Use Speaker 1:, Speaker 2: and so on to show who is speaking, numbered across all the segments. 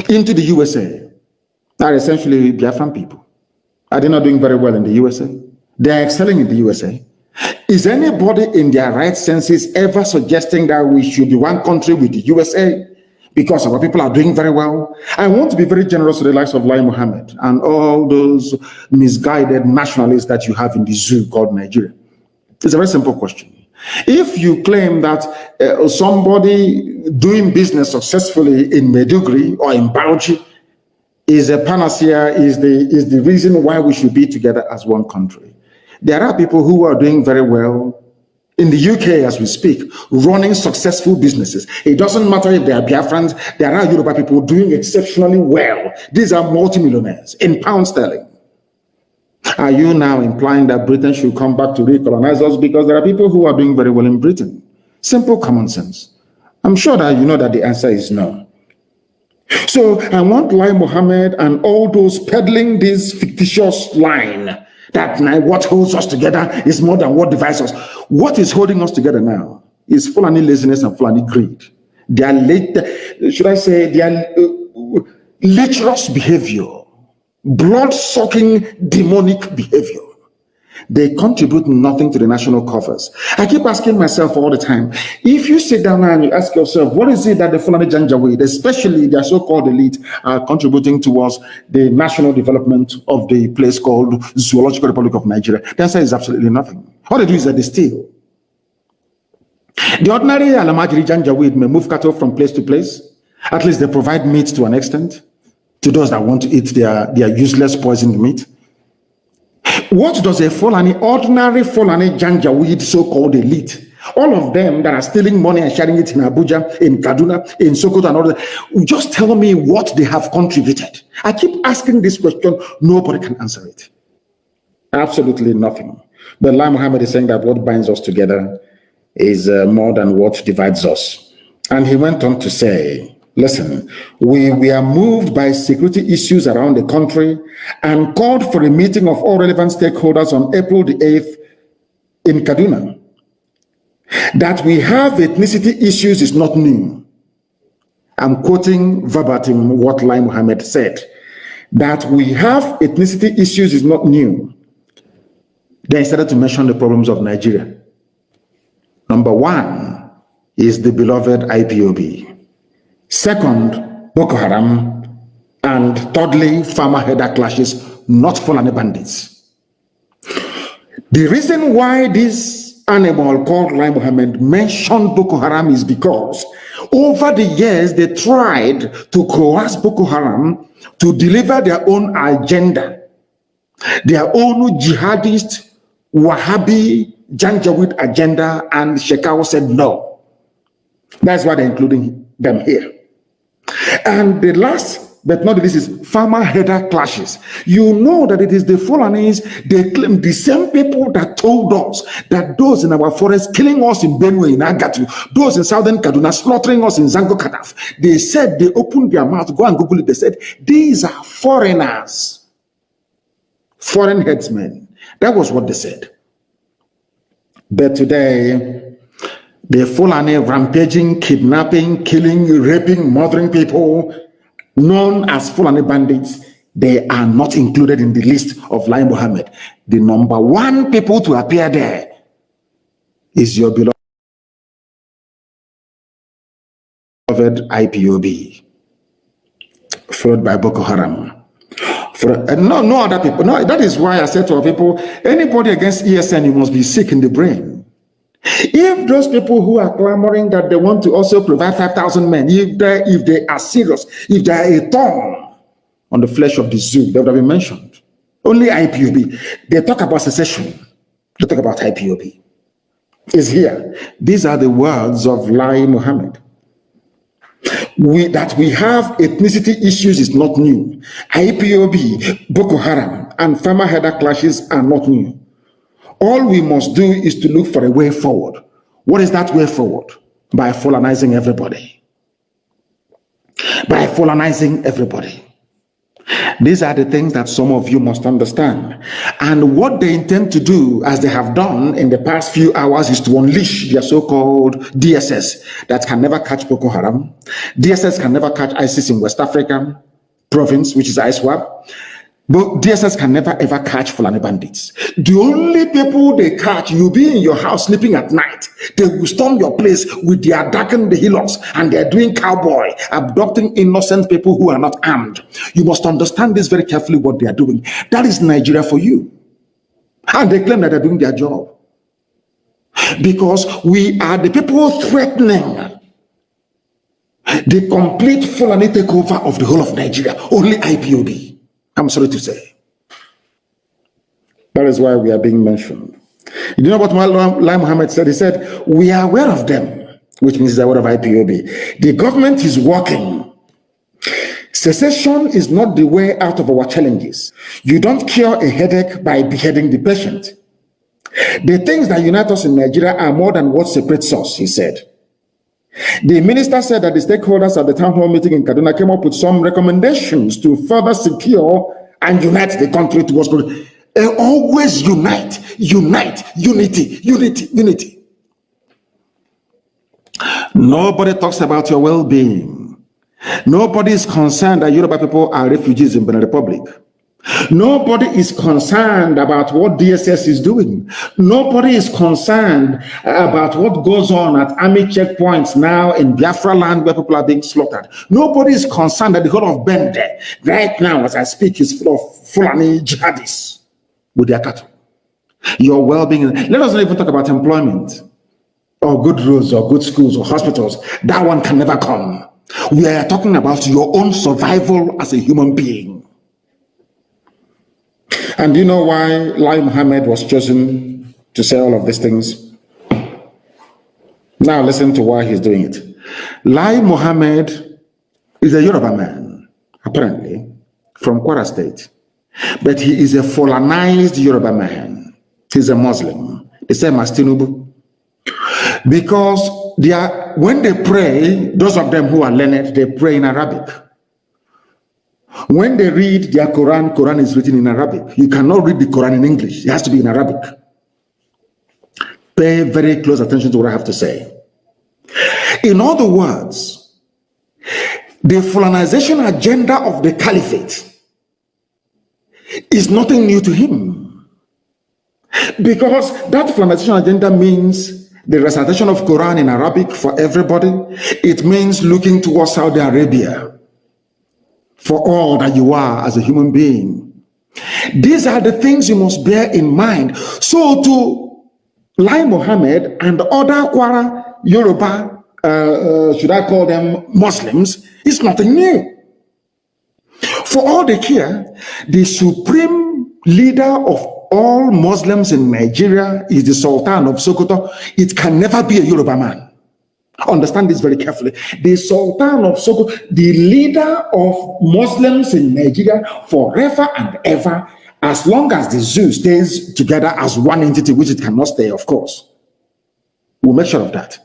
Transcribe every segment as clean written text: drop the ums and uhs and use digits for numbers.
Speaker 1: into the USA are essentially Biafran people. Are they not doing very well in the USA? They are excelling in the USA. Is anybody in their right senses ever suggesting that we should be one country with the USA because our people are doing very well? I want to be very generous to the likes of Lai Mohammed and all those misguided nationalists that you have in the zoo called Nigeria. It's a very simple question. If you claim that somebody doing business successfully in Maiduguri or in Bauchi is a panacea, is the reason why we should be together as one country, there are people who are doing very well in the UK as we speak, running successful businesses. It doesn't matter if they are Biafrans, there are Yoruba people doing exceptionally well. These are multimillionaires in pound sterling. Are you now implying that Britain should come back to recolonize us because there are people who are doing very well in Britain? Simple common sense. I'm sure that you know that the answer is no. So I want Lai Mohammed and all those peddling this fictitious line that now what holds us together is more than what divides us. What is holding us together now is Fulani laziness and Fulani greed. Their lecherous behavior, blood-sucking demonic behavior. They contribute nothing to the national coffers. I keep asking myself all the time, if you sit down and you ask yourself, what is it that the Fulani Janjaweed, especially their so-called elite, are contributing towards the national development of the place called Zoological Republic of Nigeria? The answer is absolutely nothing. All they do is that they steal. The ordinary Alamajiri Janjaweed may move cattle from place to place. At least they provide meat to an extent to those that want to eat their useless poisoned meat. What does a ordinary Fulani Janjaweed so-called elite, all of them that are stealing money and sharing it in Abuja, in Kaduna, in Sokoto and all that, just tell me what they have contributed. I keep asking this question, nobody can answer it. Absolutely nothing. But Lai Mohammed is saying that what binds us together is more than what divides us. And he went on to say, listen, we are moved by security issues around the country and called for a meeting of all relevant stakeholders on April the 8th in Kaduna. That we have ethnicity issues is not new. I'm quoting verbatim what Lai Mohammed said. That we have ethnicity issues is not new. Then he started to mention the problems of Nigeria. Number one is the beloved IPOB. Second, Boko Haram. And thirdly, farmer-header clashes, not Fulani bandits. The reason why this animal called Lai Mohammed mentioned Boko Haram is because over the years, they tried to coerce Boko Haram to deliver their own agenda, their own jihadist, Wahhabi, Janjaweed agenda, and Shekau said no. That's why they're including them here. And the last but not the least is farmer-header clashes. You know that it is the Fulanis, they claim the same people that told us that those in our forest killing us in Benue, in Agatu, those in southern Kaduna slaughtering us in Zango Kadaf. They said, they opened their mouth, go and Google it, they said, these are foreigners, foreign headsmen. That was what they said. But today, the Fulani rampaging, kidnapping, killing, raping, murdering people, known as Fulani bandits, they are not included in the list of Lai Mohammed. The number one people to appear there is your beloved IPOB, followed by Boko Haram. No other people. No, that is why I said to our people, anybody against ESN, you must be sick in the brain. If those people who are clamoring that they want to also provide 5,000 men, if they are serious, if they are a thorn on the flesh of the zoo, they would have been mentioned. Only IPOB. They talk about secession. They talk about IPOB. It's here. These are the words of Lai Mohammed. That we have ethnicity issues is not new. IPOB, Boko Haram, and farmer-header clashes are not new. All we must do is to look for a way forward. What is that way forward? By Fulanizing everybody. By Fulanizing everybody. These are the things that some of you must understand. And what they intend to do, as they have done in the past few hours, is to unleash their so-called DSS that can never catch Boko Haram. DSS can never catch ISIS in West Africa province, which is ISWAP. But DSS can never ever catch Fulani bandits. The only people they catch, you'll be in your house sleeping at night. They will storm your place with their darkened hillocks and they're doing cowboy, abducting innocent people who are not armed. You must understand this very carefully, what they are doing. That is Nigeria for you. And they claim that they're doing their job. Because we are the people threatening the complete Fulani takeover of the whole of Nigeria. Only IPOB. I'm sorry to say. That is why we are being mentioned. You know what Lai Mohammed said? He said, we are aware of them, which means he's aware of IPOB. The government is working. Cessation is not the way out of our challenges. You don't cure a headache by beheading the patient. The things that unite us in Nigeria are more than what separates us, he said. The minister said that the stakeholders at the town hall meeting in Kaduna came up with some recommendations to further secure and unite the country towards growth. Always unite, unity. Nobody talks about your well-being. Nobody is concerned that Yoruba people are refugees in Benin Republic. Nobody is concerned about what DSS is doing. Nobody is concerned about what goes on at army checkpoints now in Biafra land where people are being slaughtered. Nobody is concerned that the whole of Bende right now as I speak is full of Fulani jihadists with their cattle. Your well-being. Let us not even talk about employment or good roads or good schools or hospitals. That one can never come. We are talking about your own survival as a human being. And do you know why Lai Mohammed was chosen to say all of these things? Now listen to why he's doing it. Lai Mohammed is a Yoruba man, apparently, from Kwara State. But he is a Fulanized Yoruba man. He's a Muslim. The same as Trøúble. Because when they pray, those of them who are learned, they pray in Arabic. When they read their Quran is written in Arabic. You cannot read the Quran in English. It has to be in Arabic. Pay very close attention to what I have to say. In other words, the Fulanization agenda of the caliphate is nothing new to him. Because that Fulanization agenda means the recitation of Quran in Arabic for everybody. It means looking towards Saudi Arabia for all that you are as a human being. These are the things you must bear in mind. So to Lai Mohammed and other Kwara Yoruba, should I call them Muslims, it's nothing new. For all they care, the supreme leader of all Muslims in Nigeria is the Sultan of Sokoto. It can never be a Yoruba man. Understand this very carefully. The Sultan of Sokoto, the leader of Muslims in Nigeria forever and ever, as long as the zoo stays together as one entity, which it cannot stay, of course. We'll make sure of that.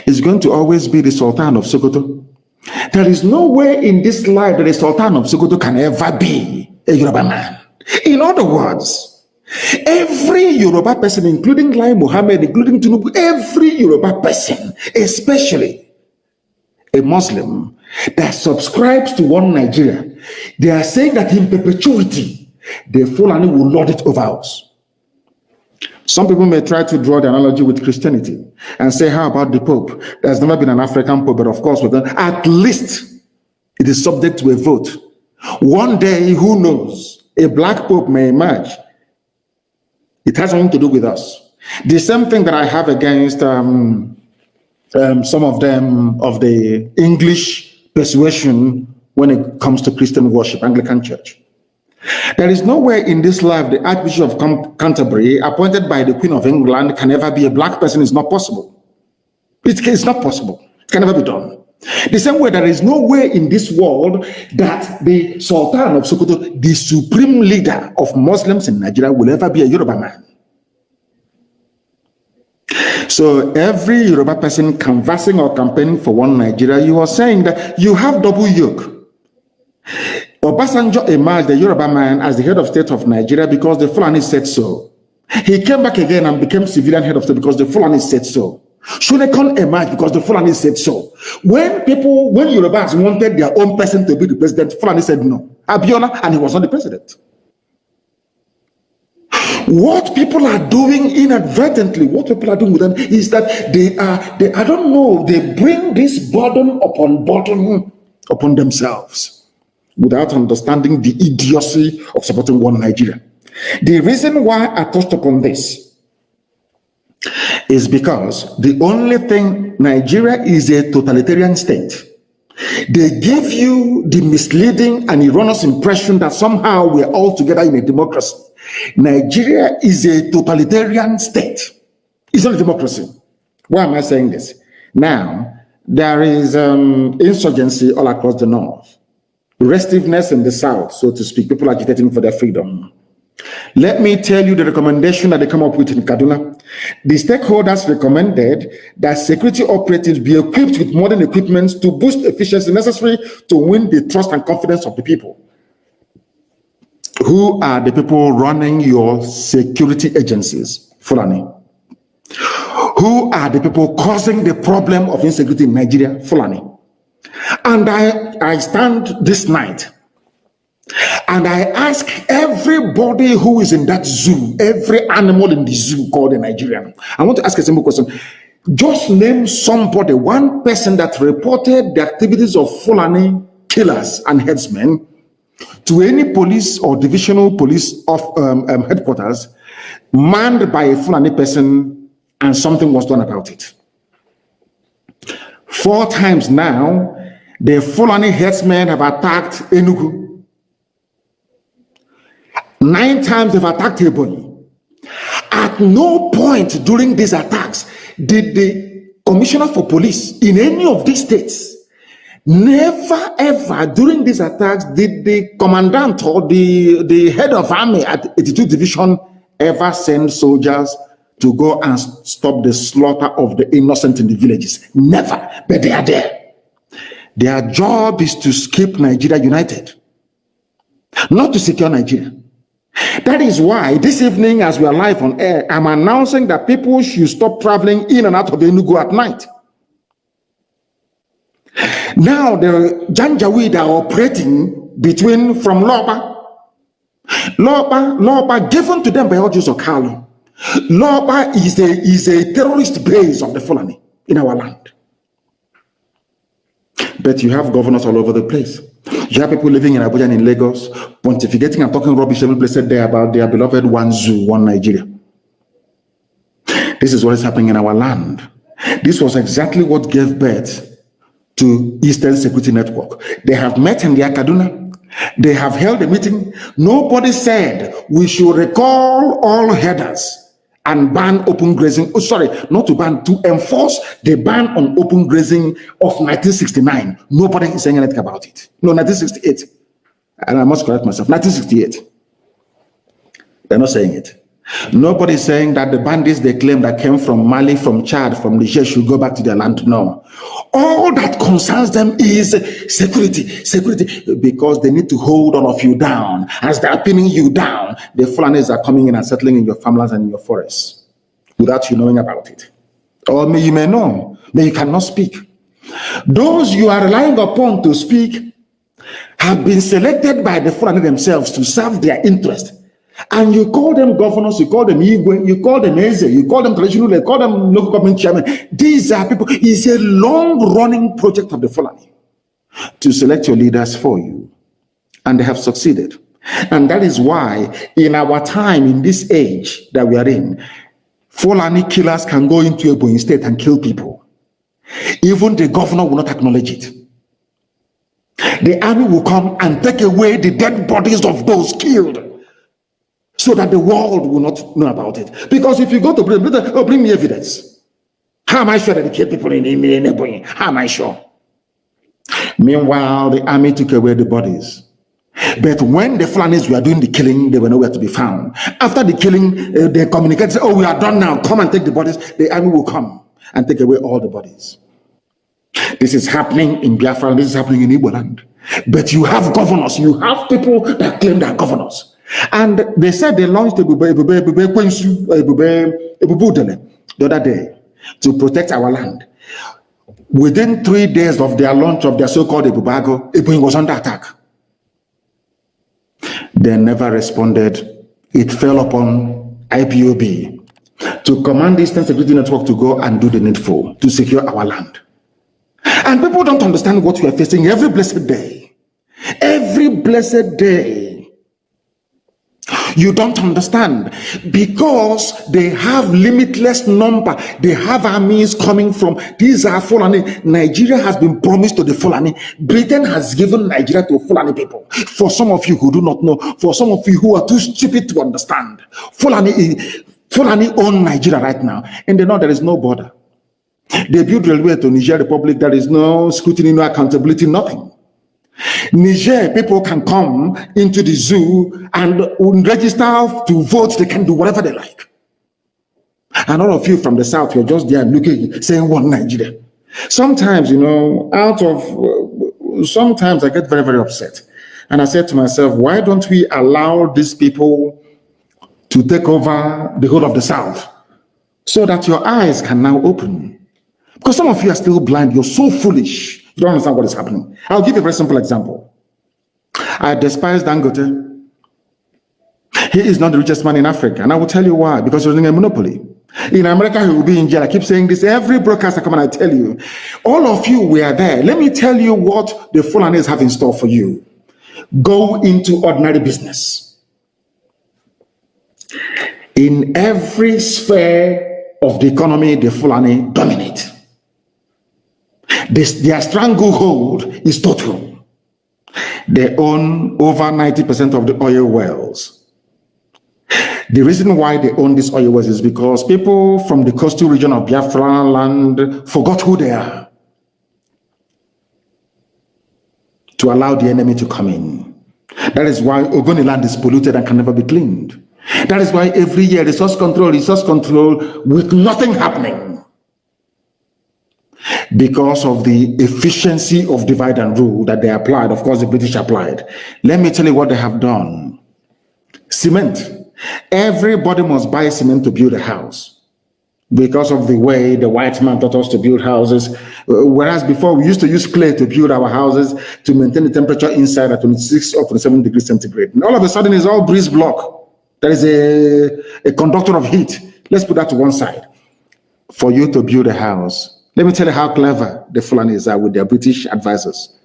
Speaker 1: It's going to always be the Sultan of Sokoto. There is no way in this life that the Sultan of Sokoto can ever be a Yoruba man. In other words, every Yoruba person, including Lai Mohammed, including Trøúble, every Yoruba person, especially a Muslim that subscribes to one Nigeria, they are saying that in perpetuity, the Fulani will lord it over us. Some people may try to draw the analogy with Christianity and say, how about the Pope? There's never been an African Pope, but of course, at least it is subject to a vote. One day, who knows, a black Pope may emerge. It has nothing to do with us. The same thing that I have against some of them of the English persuasion when it comes to Christian worship, Anglican Church. There is nowhere in this life the Archbishop of Canterbury, appointed by the Queen of England, can ever be a black person. It's not possible. It's not possible. It can never be done. The same way there is no way in this world that the Sultan of Sokoto, the supreme leader of Muslims in Nigeria, will ever be a Yoruba man. So every Yoruba person canvassing or campaigning for one Nigeria, you are saying that you have double yoke. Obasanjo emerged, the Yoruba man, as the head of state of Nigeria because the Fulani said so. He came back again and became civilian head of state because the Fulani said so. Shonekon emerged because the Fulani said so. When Yorubas wanted their own person to be the president, Fulani said no. Abiola, and he was not the president. What people are doing inadvertently, what people are doing with them is that they I don't know, they bring this burden upon themselves without understanding the idiocy of supporting one Nigeria. The reason why I touched upon this is because the only thing, Nigeria is a totalitarian state. They give you the misleading and erroneous impression that somehow we're all together in a democracy. Nigeria is a totalitarian state. It's not a democracy. Why am I saying this? Now, there is insurgency all across the north, restiveness in the south, so to speak, people agitating for their freedom. Let me tell you the recommendation that they come up with in Kaduna. The stakeholders recommended that security operatives be equipped with modern equipment to boost efficiency necessary to win the trust and confidence of the people. Who are the people running your security agencies, Fulani? Who are the people causing the problem of insecurity in Nigeria, Fulani? And I stand this night and I ask everybody who is in that zoo, every animal in the zoo called a Nigerian. I want to ask a simple question. Just name somebody, one person that reported the activities of Fulani killers and headsmen to any police or divisional police of headquarters manned by a Fulani person and something was done about it. 4 times now, the Fulani headsmen have attacked Enugu. 9 times they've attacked Ebonyi. At no point during these attacks did the commissioner for police in any of these states, never ever during these attacks did the commandant or the head of army at 82 Division ever send soldiers to go and stop the slaughter of the innocent in the villages. Never, but they are there. Their job is to keep Nigeria united, not to secure Nigeria. That is why this evening, as we are live on air, I'm announcing that people should stop traveling in and out of Enugu at night. Now, the Janjaweed are operating from Loba given to them by Ojus Okalo. Loba is a terrorist base of the Fulani in our land. But you have governors all over the place. You have people living in Abuja and in Lagos, pontificating and talking rubbish every place there about their beloved one zoo, one Nigeria. This is what is happening in our land. This was exactly what gave birth to Eastern Security Network. They have met in their Kaduna. They have held a meeting. Nobody said we should recall all headers and ban open grazing. Oh, sorry, not to ban, to enforce the ban on open grazing of 1969. Nobody is saying anything about it. No, 1968. And I must correct myself. 1968. They're not saying it. Nobody is saying that the bandits they claim that came from Mali, from Chad, from Niger should go back to their land. No. All that concerns them is security, because they need to hold all of you down. As they're pinning you down, the Fulanis are coming in and settling in your farmlands and in your forests without you knowing about it. Or you may know, but you cannot speak. Those you are relying upon to speak have been selected by the Fulani themselves to serve their interest. And you call them governors, you call them Igwe, you call them Eze, you call them traditional, you call them local government chairman. These are people. It's a long-running project of the Fulani to select your leaders for you. And they have succeeded. And that is why in our time, in this age that we are in, Fulani killers can go into Ebonyi State and kill people. Even the governor will not acknowledge it. The army will come and take away the dead bodies of those killed, so that the world will not know about it. Because if you go to bring me evidence. How am I sure that they killed people in Ebonyi? How am I sure? Meanwhile, the army took away the bodies. But when the Fulanis were doing the killing, they were nowhere to be found. After the killing, they communicated, oh, we are done now. Come and take the bodies. The army will come and take away all the bodies. This is happening in Biafra, and this is happening in Igbo land. But you have governors, you have people that claim they're governors. And they said they launched the other day to protect our land. Within 3 days of their launch of their so-called Ebubago, Ebuin was under attack. They never responded. It fell upon IPOB to command the Eastern Security Network to go and do the needful to secure our land. And people don't understand what we are facing every blessed day. Every blessed day. You don't understand, because they have limitless number. They have armies coming from, these are Fulani. Nigeria has been promised to the Fulani. Britain has given Nigeria to Fulani people. For some of you who do not know, for some of you who are too stupid to understand, Fulani own Nigeria right now, and they know there is no border. They build railway to Niger Republic. There is no scrutiny, no accountability, nothing. Niger people can come into the zoo and register to vote. They can do whatever they like. And all of you from the south, you're just there looking, saying one Nigeria. Sometimes, sometimes I get very, very upset. And I said to myself, why don't we allow these people to take over the whole of the south so that your eyes can now open? Because some of you are still blind. You're so foolish. You don't understand what is happening. I'll give you a very simple example. I despise Dangote. He is not the richest man in Africa. And I will tell you why. Because he's running a monopoly. In America, he will be in jail. I keep saying this. Every broadcaster come and I tell you. All of you were there. Let me tell you what the Fulanis have in store for you. Go into ordinary business. In every sphere of the economy, the Fulani dominate. Their stranglehold is total. They own over 90% of the oil wells. The reason why they own these oil wells is because people from the coastal region of Biafra land forgot who they are to allow the enemy to come in. That is why Ogoni land is polluted and can never be cleaned. That is why every year resource control with nothing happening. Because of the efficiency of divide and rule that they applied. Of course, the British applied. Let me tell you what they have done. Cement. Everybody must buy cement to build a house. Because of the way the white man taught us to build houses. Whereas before we used to use clay to build our houses to maintain the temperature inside at 26 or 27 degrees centigrade. And all of a sudden it's all breeze block. There is a conductor of heat. Let's put that to one side. For you to build a house. Let me tell you how clever the Fulanis are with their British advisors.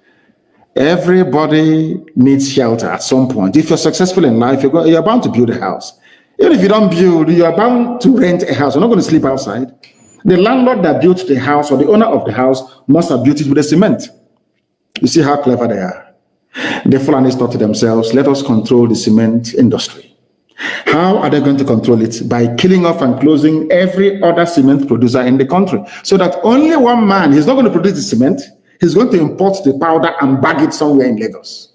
Speaker 1: Everybody needs shelter at some point. If you're successful in life, you're bound to build a house. Even if you don't build, you're bound to rent a house. You're not going to sleep outside. The landlord that built the house or the owner of the house must have built it with a cement. You see how clever they are. The Fulanis thought to themselves, let us control the cement industry. How are they going to control it? By killing off and closing every other cement producer in the country. So that only one man, he's not going to produce the cement, he's going to import the powder and bag it somewhere in Lagos.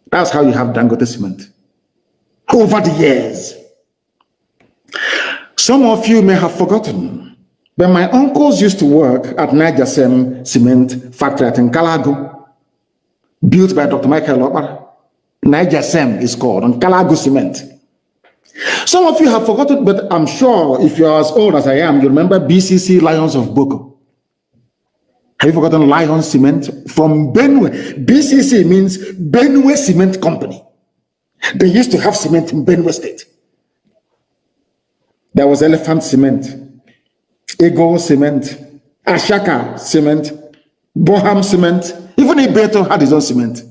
Speaker 1: That's how you have Dangote cement. Over the years. Some of you may have forgotten, but my uncles used to work at Niger Cement Factory at Nkalagu, built by Dr. Michael Okpara. Niger Sem is called, on Kalagu Cement. Some of you have forgotten, but I'm sure if you're as old as I am, you remember BCC Lions of Boko. Have you forgotten Lion Cement? From Benue. BCC means Benue Cement Company. They used to have cement in Benue State. There was Elephant Cement, Ego Cement, Ashaka Cement, Boham Cement. Even Ibeto had his own cement.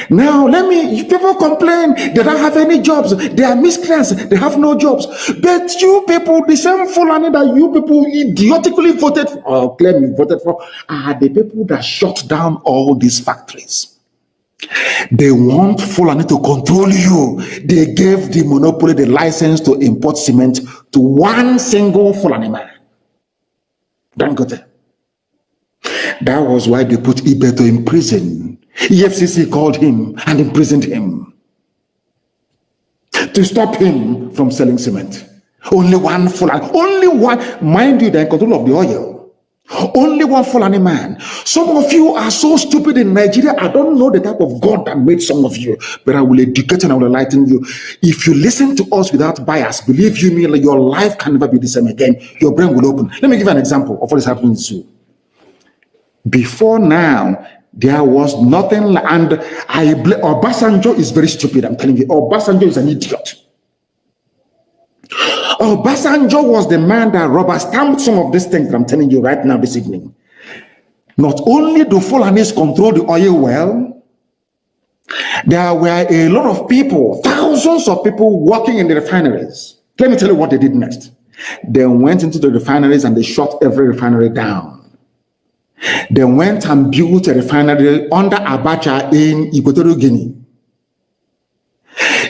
Speaker 1: Now, people complain they don't have any jobs. They are miscreants. They have no jobs. But you people, the same Fulani that you people idiotically voted for, or claim you voted for, are the people that shut down all these factories. They want Fulani to control you. They gave the monopoly, the license to import cement to one single Fulani man. Dangote. That was why they put Ibeto in prison. EFCC called him and imprisoned him to stop him from selling cement. Only one Fulani, only one. Mind you, they're in control of the oil. Only one Fulani man. Some of you are so stupid in Nigeria. I don't know the type of God that made some of you, but I will educate and I will enlighten you. If you listen to us without bias, believe you me, your life can never be the same again. Your brain will open. Let me give you an example of what is happening in the zoo. Before now, there was nothing, and Obasanjo is very stupid. I'm telling you, Obasanjo is an idiot. Obasanjo was the man that rubber stamped some of these things that I'm telling you right now this evening. Not only do Fulanis control the oil well, there were a lot of people, thousands of people working in the refineries. Let me tell you what they did next. They went into the refineries and they shut every refinery down. They went and built a refinery under Abacha in Equatorial Guinea.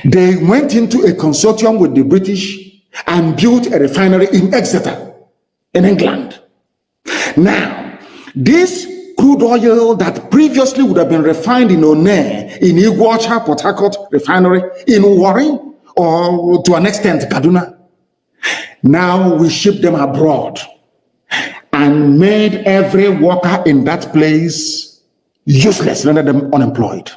Speaker 1: They went into a consortium with the British and built a refinery in Exeter, in England. Now, this crude oil that previously would have been refined in One, in Iguacha, Port Harcourt refinery, in Warri, or to an extent, Kaduna, now we ship them abroad and made every worker in that place useless, rendered them unemployed.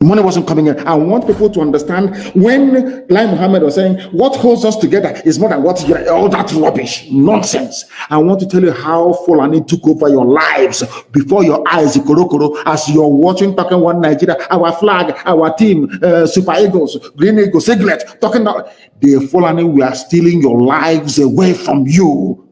Speaker 1: Money wasn't coming in. I want people to understand when Lai Mohammed was saying, what holds us together is more than what, all that rubbish, nonsense. I want to tell you how Fulani took over your lives before your eyes, Ikorokoro, as you're watching Talking One Nigeria, our flag, our team, Super Eagles, Green Eagles, Siglet, talking about the Fulani, we are stealing your lives away from you.